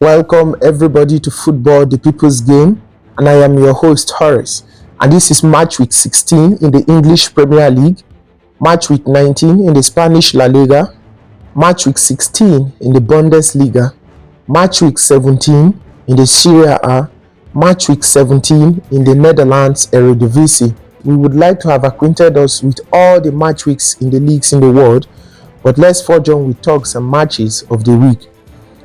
Welcome everybody to Football, the People's Game, and I am your host Horace. And this is match week 16 in the English Premier League, match week 19 in the Spanish La Liga, match week 16 in the Bundesliga, match week 17 in the Serie A, match week 17 in the Netherlands Eredivisie. We would like to have acquainted us with all the match weeks in the leagues in the world, but let's forge on with talks and matches of the week.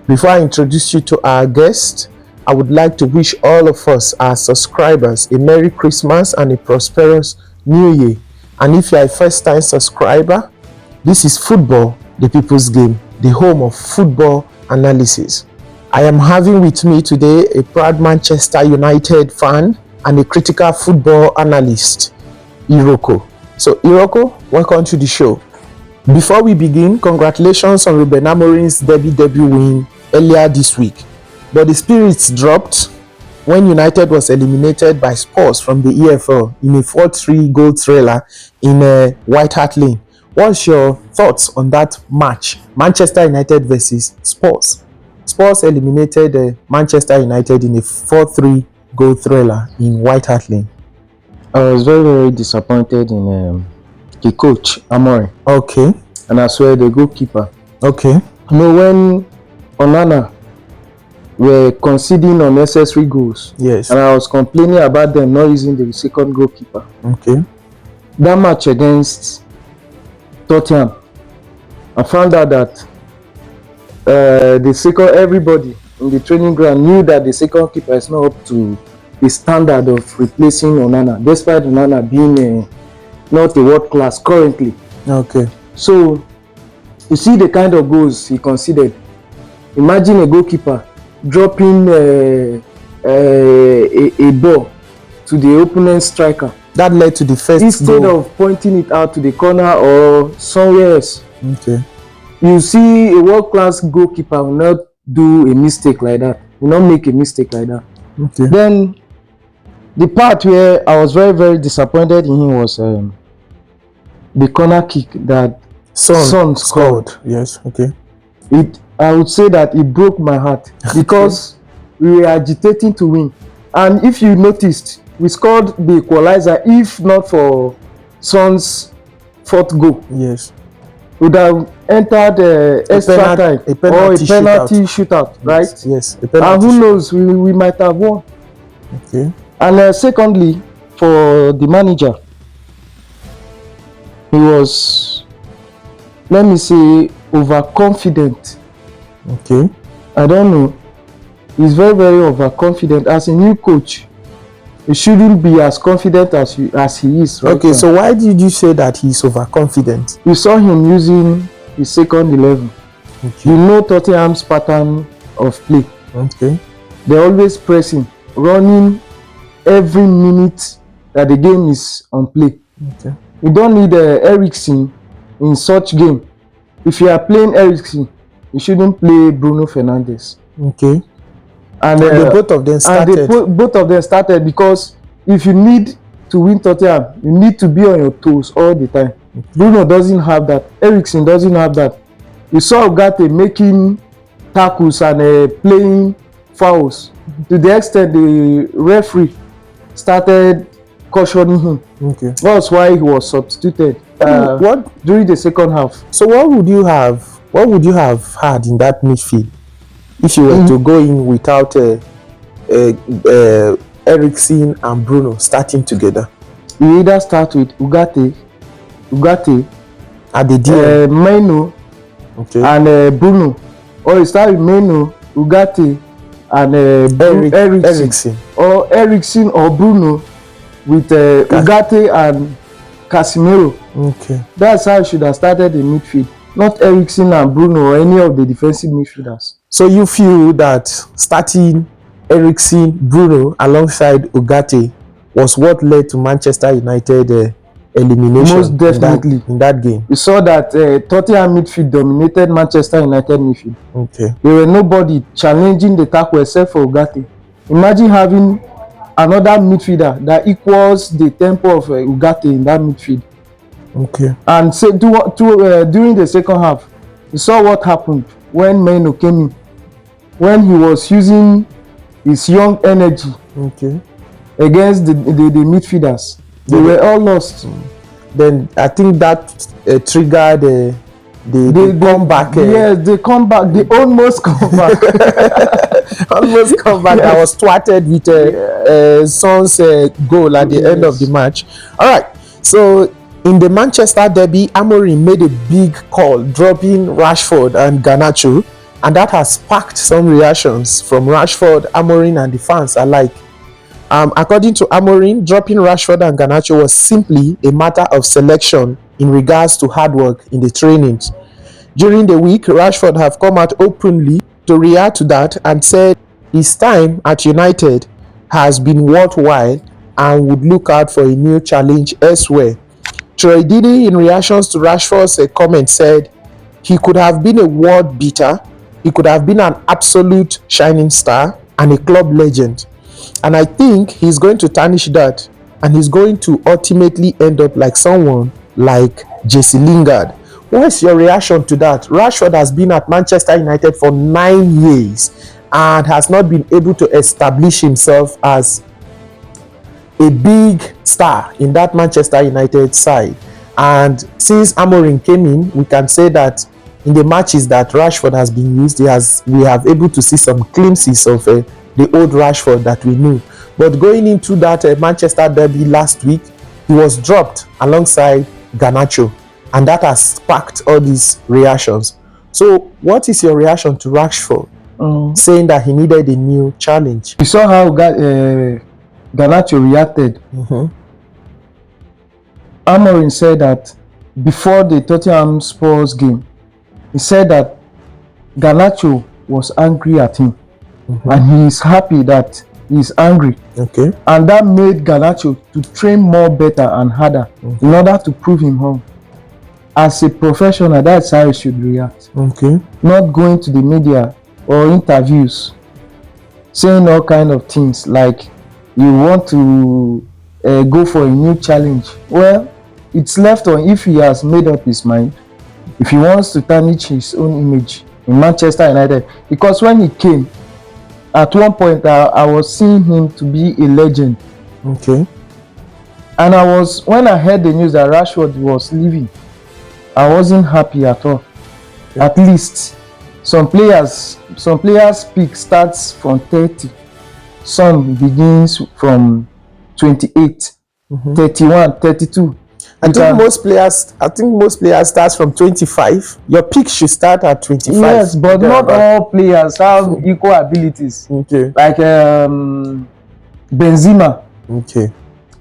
Before I introduce you to our guest, I would like to wish all of us, our subscribers, a Merry Christmas and a prosperous New Year. And if you are a first-time subscriber, this is Football, the People's Game, the home of football analysis. I am having with me today a proud Manchester United fan and a critical football analyst, Iroko. So Iroko, welcome to the show. Before we begin, congratulations on Ruben Amorim's debut win earlier this week. But the spirits dropped when United was eliminated by Spurs from the EFL in a 4-3 goal thriller in White Hart Lane. What's your thoughts on that match? Manchester United versus Spurs. Spurs eliminated Manchester United in a 4-3 goal thriller in White Hart Lane. I was very disappointed in the coach, Amorim. Okay. And as well the goalkeeper. Okay. You know, when Onana were conceding unnecessary goals. Yes. And I was complaining about them not using the second goalkeeper. Okay. That match against Tottenham, I found out that everybody in the training ground knew that the second keeper is not up to the standard of replacing Onana, despite Onana being not a world class currently. Okay. So you see the kind of goals he conceded. Imagine a goalkeeper dropping a ball to the opponent striker. That led to the first instead goal. of pointing it out to the corner or somewhere else. Okay. You see, a world-class goalkeeper will not do a mistake like that. Will not make a mistake like that. Okay. Then the part where I was very disappointed in him was the corner kick that Son scored. Yes. Okay. I would say that it broke my heart because we were agitating to win. And if you noticed, we scored the equalizer. If not for Son's fourth goal, Yes. would have entered extra time a penalty shootout, right? Yes. And who knows, we might have won. Okay. And secondly, for the manager, he was, let me say, overconfident. Okay. I don't know. He's very overconfident. As a new coach, he shouldn't be as confident as he is right Okay. now. So why did you say that he's overconfident? You saw him using his second 11. Okay. You know Tottenham's pattern of play. Okay. They're always pressing, running every minute that the game is on play. Okay. You don't need Eriksen in such game. If you are playing Eriksen, you shouldn't play Bruno Fernandes. Okay. And both of them started. Both of them started because if you need to win Tottenham, you need to be on your toes all the time. Okay. Bruno doesn't have that. Eriksen doesn't have that. You saw Ugarte making tackles and playing fouls to the extent the referee started cautioning him. Okay. That's why he was substituted during the second half. So what would you have had in that midfield if you were to go in without Eriksen and Bruno starting together? You either start with Ugarte At the DM. Meno, Okay. and Bruno, or you start with Meno, Ugarte, and Eriksen, or Eriksen or Bruno with Ugarte and Casemiro. Okay. That's how you should have started the midfield, not Eriksen and Bruno or any of the defensive midfielders. So you feel that starting Eriksen, Bruno alongside Ugarte was what led to Manchester United elimination? Most definitely. in that game. We saw that Tottenham midfield dominated Manchester United midfield. Okay. There were nobody challenging the tackle except for Ugarte. Imagine having another midfielder that equals the tempo of Ugarte in that midfield. Okay. And during the second half, you saw what happened when Meno came in. when he was using his young energy against the midfielders. They were all lost. Then I think that triggered the comeback. Yes, they come back. They almost come back. Almost come back. I was twatted with Son's goal at the end of the match. All right. So in the Manchester derby, Amorim made a big call, dropping Rashford and Garnacho, and that has sparked some reactions from Rashford, Amorim, and the fans alike. According to Amorim, dropping Rashford and Garnacho was simply a matter of selection in regards to hard work in the trainings. During the week, Rashford have come out openly to react to that and said his time at United has been worthwhile and would look out for a new challenge elsewhere. Troy Deeney, in reactions to Rashford's comment, said he could have been a world beater, he could have been an absolute shining star and a club legend. And I think he's going to tarnish that, and he's going to ultimately end up like someone like Jesse Lingard. What's your reaction to that? Rashford has been at Manchester United for 9 years and has not been able to establish himself as a big star in that Manchester United side. And since Amorim came in, we can say that in the matches that Rashford has been used, we have able to see some glimpses of the old Rashford that we knew. But going into that Manchester derby last week, he was dropped alongside Garnacho, and that has sparked all these reactions. So what is your reaction to Rashford saying that he needed a new challenge? You saw how Garnacho reacted. Amorim said that before the Tottenham Spurs game, he said that Garnacho was angry at him. And he is happy that he is angry. And that made Garnacho to train more better and harder in order to prove him wrong. As a professional, that's how he should react. Not going to the media or interviews saying all kind of things like you want to go for a new challenge. Well, it's left on if he has made up his mind, if he wants to tarnish his own image in Manchester United. Because when he came, at one point I was seeing him to be a legend. And when I heard the news that Rashford was leaving, I wasn't happy at all. At least some players peak starts from 30, some begins from 28, 31, 32. I think most players start from 25. Your peak should start at 25. Yes, but not all players have equal abilities. Like Benzema.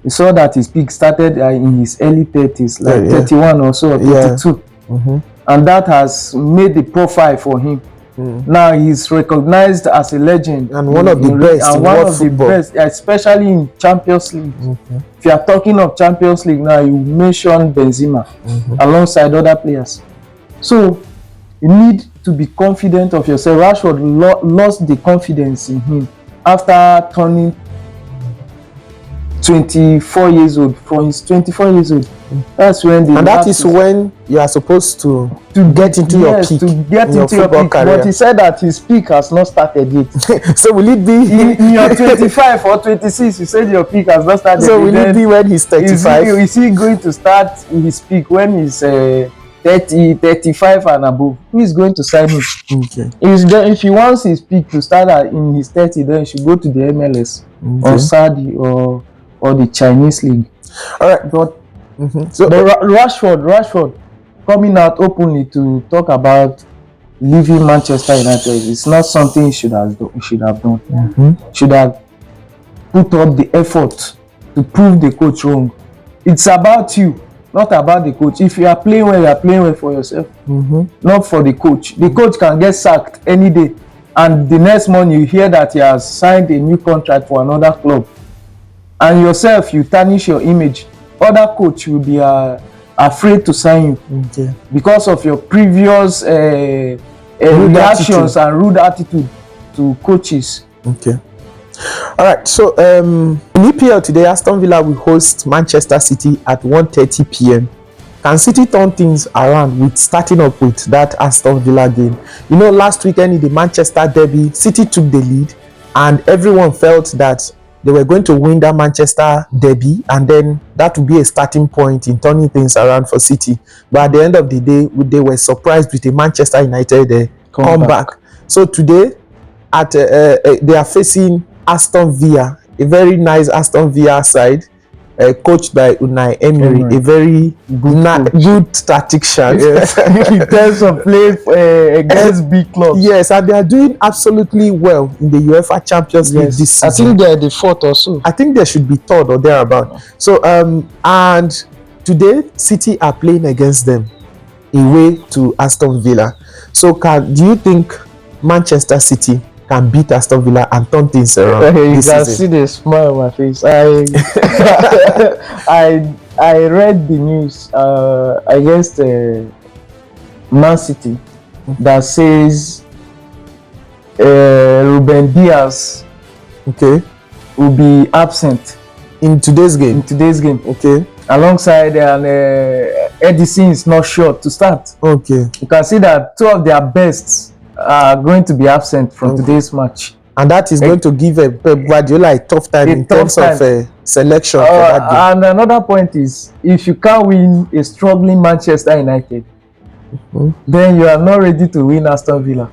You saw that his peak started in his early 30s, like 31 or so, or 32. And that has made the profile for him. Now he's recognized as a legend and one of the best in world football, especially in Champions League. If you are talking of Champions League now, you mention Benzema alongside other players. So you need to be confident of yourself. Rashford lost the confidence in him after turning 24 years old. From his 24 years old, that's when that is when you are supposed to get into your peak. But he said that his peak has not started yet. So will it be in your 25 or 26? You said your peak has not started. So will it be when he's 35? Is he going to start his peak when he's 30, 35 and above? Who is going to sign him? If he wants his peak to start in his 30, then he should go to the MLS or Saudi or the Chinese league. All right, but Rashford coming out openly to talk about leaving Manchester United is not something he should have done. Should have put up the effort to prove the coach wrong. It's about you, not about the coach. If you are playing well, you are playing well for yourself, not for the coach. The coach can get sacked any day, and the next morning you hear that he has signed a new contract for another club, and yourself, you tarnish your image. Other coach will be afraid to sign you because of your previous reactions and rude attitude to coaches. All right, so in EPL today, Aston Villa will host Manchester City at 1:30 p.m. Can City turn things around with starting up with that Aston Villa game? You know, last weekend in the Manchester derby, City took the lead and everyone felt that they were going to win that Manchester derby, and then that would be a starting point in turning things around for City. But at the end of the day, they were surprised with a Manchester United comeback. So today, they are facing Aston Villa, a very nice Aston Villa side, coached by Unai Emery, a very good tactician. Yes. In terms of playing against big clubs. Yes, and they are doing absolutely well in the UEFA Champions League this season. I think they are the fourth or so. I think they should be third or thereabout. So, and today City are playing against them away to Aston Villa. So, do you think Manchester City can beat Aston Villa and turn things around? You can see the smile on my face. I read the news against Man City that says Ruben Diaz will be absent in today's game. Okay. Alongside Edison is not sure to start. Okay. You can see that two of their best are going to be absent from today's match, and that is going to give Pep Guardiola a tough time in terms of selection for that game. And another point is, if you can't win a struggling Manchester United, then you are not ready to win Aston Villa.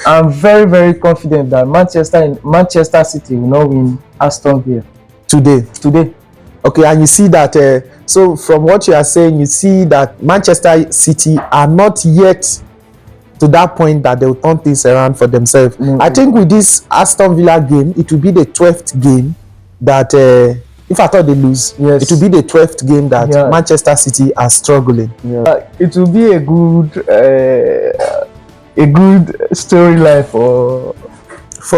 I'm very, very confident that Manchester City will not win Aston Villa today. Okay, and you see that, so from what you are saying, you see that Manchester City are not yet to that point that they will turn things around for themselves. I think with this Aston Villa game, it will be the 12th game that, if I thought they lose, it will be the 12th game that Manchester City are struggling. It will be a good storyline for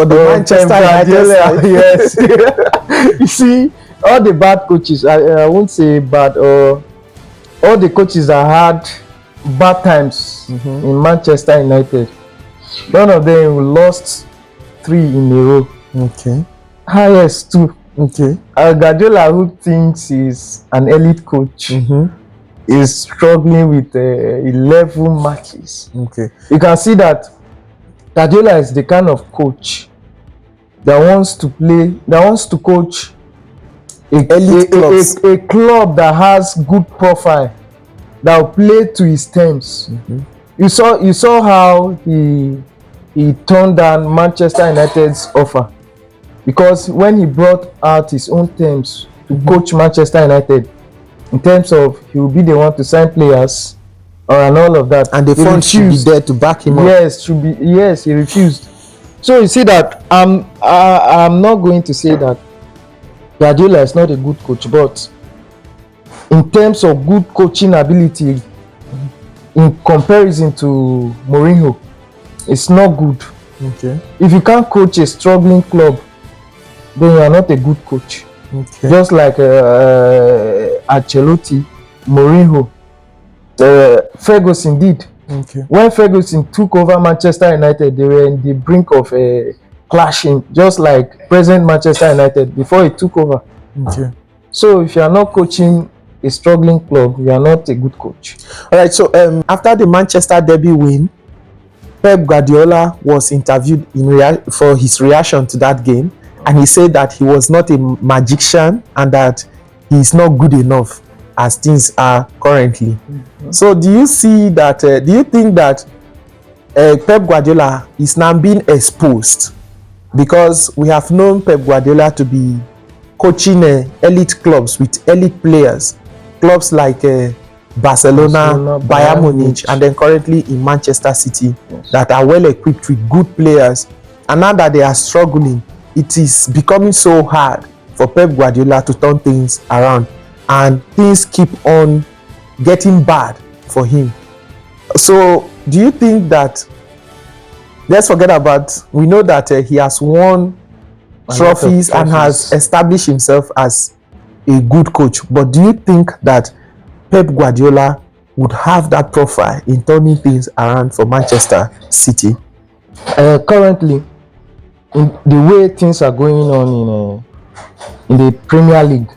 the Manchester United. Yes. You see, all the bad coaches, I won't say bad, all the coaches that had bad times in Manchester United, none of them lost 3 in a row. Okay. Highest 2. Okay. Guardiola, who thinks he's an elite coach, is struggling with 11 matches. Okay. You can see that Guardiola is the kind of coach that wants to coach a club that has good profile, that will play to his terms. You saw how he turned down Manchester United's offer, because when he brought out his own terms to coach Manchester United, in terms of he will be the one to sign players and all of that, and the funds should be there to back him up. Yes, he refused. So you see that I'm not going to say that Guardiola is not a good coach, but in terms of good coaching ability, in comparison to Mourinho, it's not good. Okay. If you can't coach a struggling club, then you are not a good coach. Okay. Just like Ancelotti, Mourinho, Ferguson did. Okay. When Ferguson took over Manchester United, they were in the brink of clashing, just like present Manchester United before he took over. Okay. So if you are not coaching a struggling club, you are not a good coach. All right. So after the Manchester derby win, Pep Guardiola was interviewed for his reaction to that game, and he said that he was not a magician and that he is not good enough as things are currently. So do you see that? Do you think that Pep Guardiola is now being exposed? Because we have known Pep Guardiola to be coaching elite clubs with elite players, clubs like Barcelona, Bayern Munich, and then currently in Manchester City, that are well equipped with good players. And now that they are struggling, it is becoming so hard for Pep Guardiola to turn things around, and things keep on getting bad for him. So do you think that, let's forget about, we know that he has won trophies and has established himself as a good coach, but do you think that Pep Guardiola would have that profile in turning things around for Manchester City? Currently, in the way things are going on in the Premier League,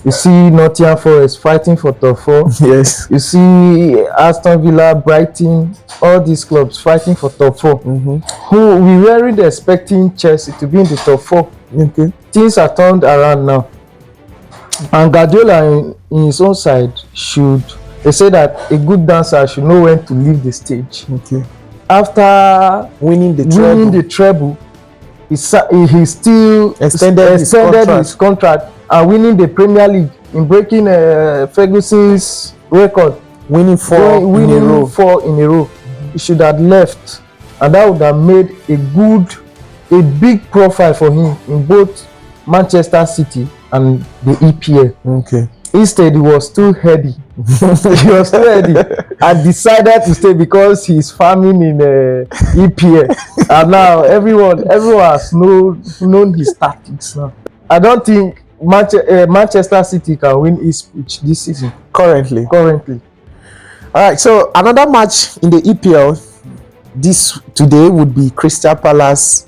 You see Nottingham Forest fighting for top 4. Yes. You see Aston Villa, Brighton, all these clubs fighting for top 4. Who we weren't expecting Chelsea to be in the top 4. Okay. Things are turned around now. And Guardiola in his own side they say that a good dancer should know when to leave the stage. Okay. After Winning the treble, he still extended his contract and winning the Premier League in breaking Ferguson's record, winning four in a row. He should have left, and that would have made a big profile for him in both Manchester City and the EPL. Okay. Instead, he was too heady. And decided to stay because he's farming in EPL. And now everyone has known his tactics now. I don't think Manchester City can win Ipswich this season. Currently. All right. So another match in the EPL today would be Crystal Palace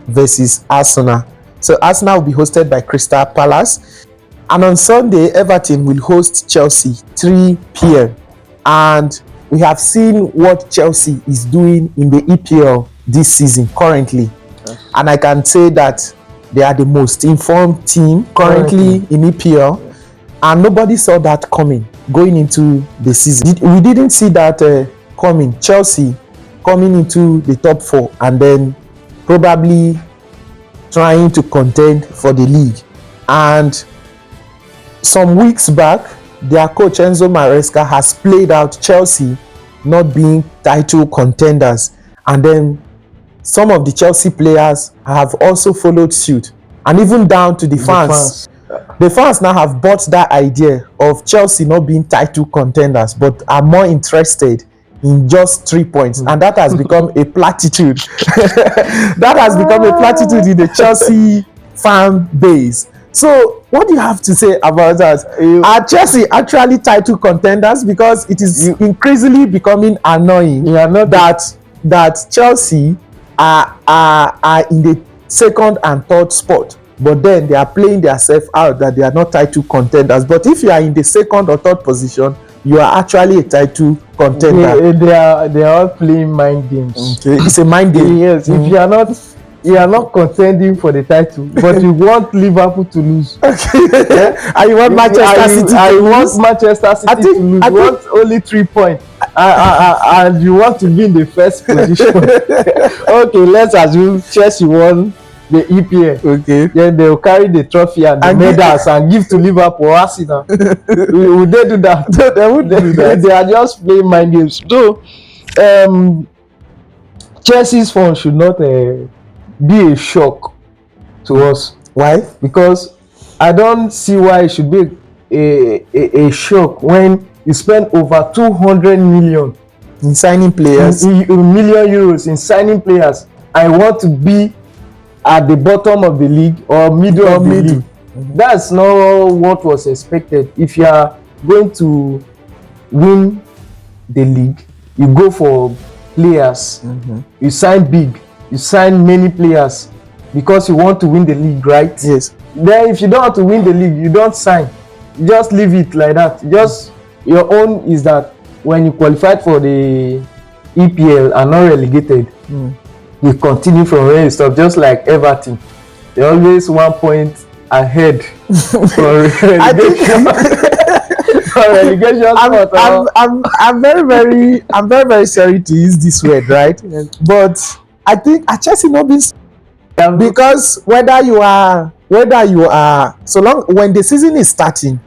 versus Arsenal. So Arsenal will be hosted by Crystal Palace. And on Sunday, Everton will host Chelsea 3 p.m. And we have seen what Chelsea is doing in the EPL this season currently. Yes. And I can say that they are the most informed team currently in EPL. Yes. And nobody saw that coming going into the season. We didn't see that coming. Chelsea coming into the top 4 and then probably trying to contend for the league. And some weeks back, their coach Enzo Maresca has played out Chelsea not being title contenders, and then some of the Chelsea players have also followed suit, and even down to the fans. The fans now have bought that idea of Chelsea not being title contenders, but are more interested in just 3 points, and that has become a platitude. That has become a platitude in the Chelsea fan base. So what do you have to say about that? Are Chelsea actually title contenders? Because it is increasingly becoming annoying that Chelsea are in the second and third spot, but then they are playing themselves out that they are not title contenders. But if you are in the second or third position, you are actually a title contender. They are all playing mind games. Okay. It's a mind game. Yes. If you are not contending for the title, but you want Liverpool to lose. Okay. And you want Manchester City to lose. You want only 3 points. And you want to be in the first position. Okay, let's assume Chelsea won the EPL. Okay. Then they will carry the trophy and the medals and give to Liverpool or Arsenal. Would they do that? They would do that. They are just playing mind games. So, Chelsea's form should not be a shock to us. Why? Because I don't see why it should be a shock when you spend over 200 million in signing players, million euros in signing players. I want to be at the bottom of the league or middle of the league. That's not what was expected. If you are going to win the league, you go for players. You sign big. You sign many players because you want to win the league, right? Yes. Then if you don't want to win the league, you don't sign. You just leave it like that. Your own is that when you qualified for the EPL and not relegated, you continue from where you stop, just like Everton. They're always 1 point ahead for relegation. I'm very sorry to use this word, right? But I think at Chelsea not being, because whether you are so long when the season is starting,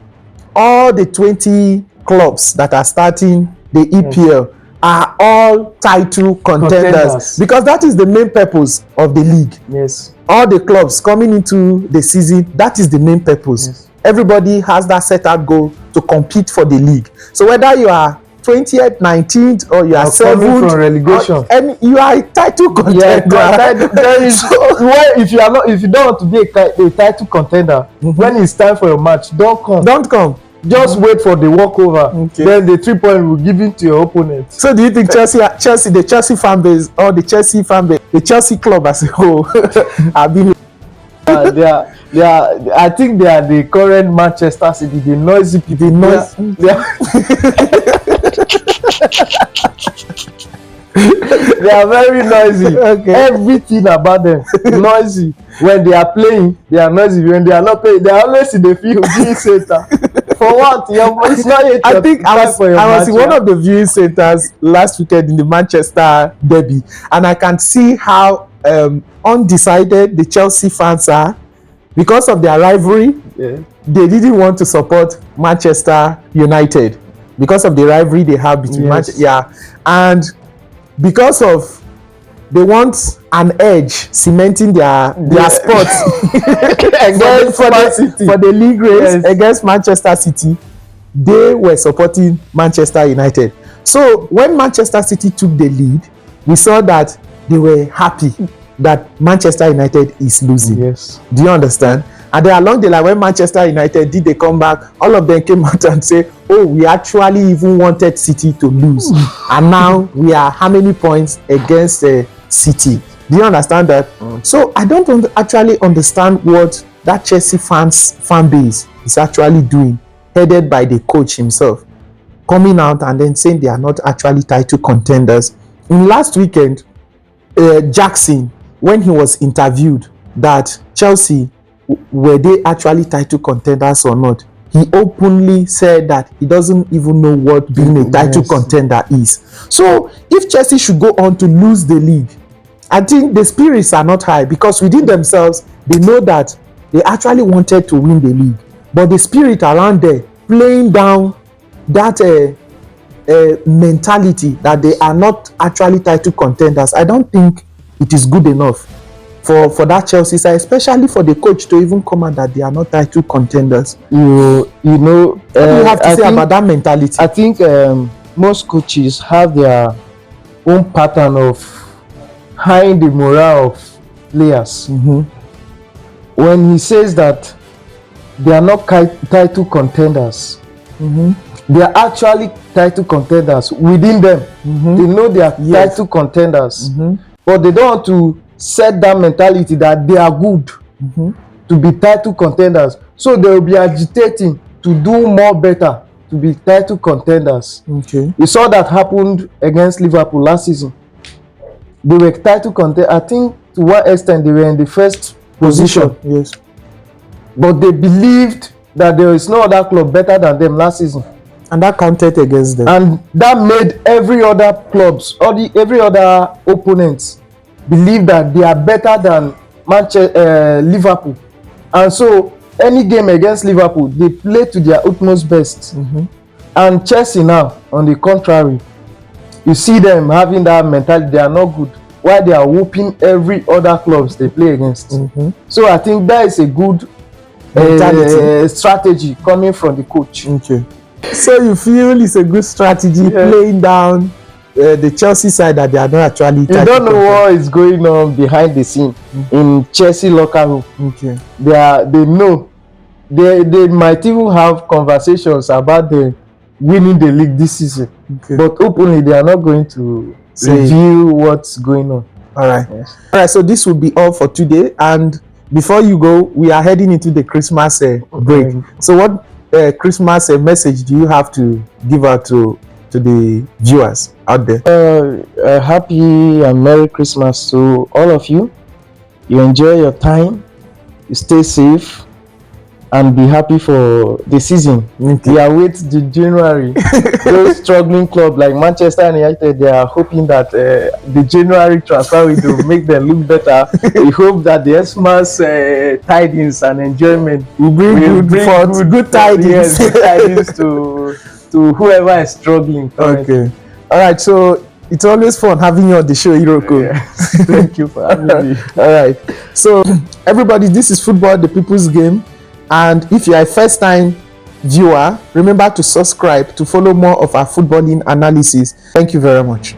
all the 20 clubs that are starting the EPL are all title contenders, because that is the main purpose of the league. Yes. All the clubs coming into the season, that is the main purpose. Yes. Everybody has that set out goal to compete for the league. So whether you are 20th, 19th, or you are 7th from relegation, and you are a title contender. If you don't want to be a title contender, when it's time for your match, don't come. Just wait for the walkover. Okay. Then the 3 point will give it to your opponent. So do you think the Chelsea fan base, or the Chelsea fan base, the Chelsea club as a whole, have been? You I think they are the current Manchester City, the noisy people. The noise. They are very noisy. Okay. Everything about them noisy. When they are playing, they are noisy. When they are not playing, they are always in the field viewing center. For what? It's not yet. I think I was in one of the viewing centers last weekend in the Manchester derby, and I can see how undecided the Chelsea fans are because of their rivalry. Yeah. They didn't want to support Manchester United because of the rivalry they have between and because of they want an edge cementing their spot for the league race against Manchester City. They were supporting Manchester United. So when Manchester City took the lead, we saw that they were happy that Manchester United is losing. Yes. Do you understand? And then along the line, when Manchester United did the comeback, all of them came out and say, oh, we actually even wanted City to lose. And now we are how many points against City? Do you understand that? So I don't actually understand what that Chelsea fan base is actually doing, headed by the coach himself, coming out and then saying they are not actually title contenders. In last weekend, Jackson, when he was interviewed that Chelsea, were they actually title contenders or not, he openly said that he doesn't even know what being a title contender is. So if Chelsea should go on to lose the league, I think the spirits are not high, because within themselves they know that they actually wanted to win the league, but the spirit around there playing down that mentality that they are not actually title contenders, I don't think it is good enough for that Chelsea side, especially for the coach to even come out that they are not title contenders. You know, what do you have to say about that mentality? I think most coaches have their own pattern of high the morale of players. When he says that they are not title contenders, they are actually title contenders within them. They know they are title contenders, but they don't want to set that mentality that they are good to be title contenders. So they will be agitating to do more better to be title contenders. Okay. We saw that happened against Liverpool last season. They were title contenders. I think to what extent they were in the first position. Yes. But they believed that there is no other club better than them last season. And that counted against them. And that made every other clubs, every other opponents believe that they are better than Liverpool. And so any game against Liverpool, they play to their utmost best. And Chelsea now, on the contrary, you see them having that mentality, they are not good, while they are whooping every other clubs they play against. So I think that is a good strategy coming from the coach. Okay. So you feel it's a good strategy playing down the Chelsea side that they are not actually. You don't know what is going on behind the scene in Chelsea locker room. Okay. They know. They might even have conversations about the winning the league this season. Okay. But openly they are not going to reveal what's going on. All right. Yes. All right. So this will be all for today. And before you go, we are heading into the Christmas break. So what Christmas message do you have to give out to the viewers out there? Happy and Merry Christmas to all of you. You enjoy your time, you stay safe, and be happy for the season. We await the January. Those struggling clubs like Manchester United, they are hoping that the January transfer will make them look better. We hope that the Xmas tidings and enjoyment will bring good tidings. Yes, good tidings to whoever is struggling currently. Okay. All right. So it's always fun having you on the show, Iroko. Yes. Thank you for having me. All right. So everybody, this is Football, the People's Game. And if you are a first-time viewer, remember to subscribe to follow more of our footballing analysis. Thank you very much.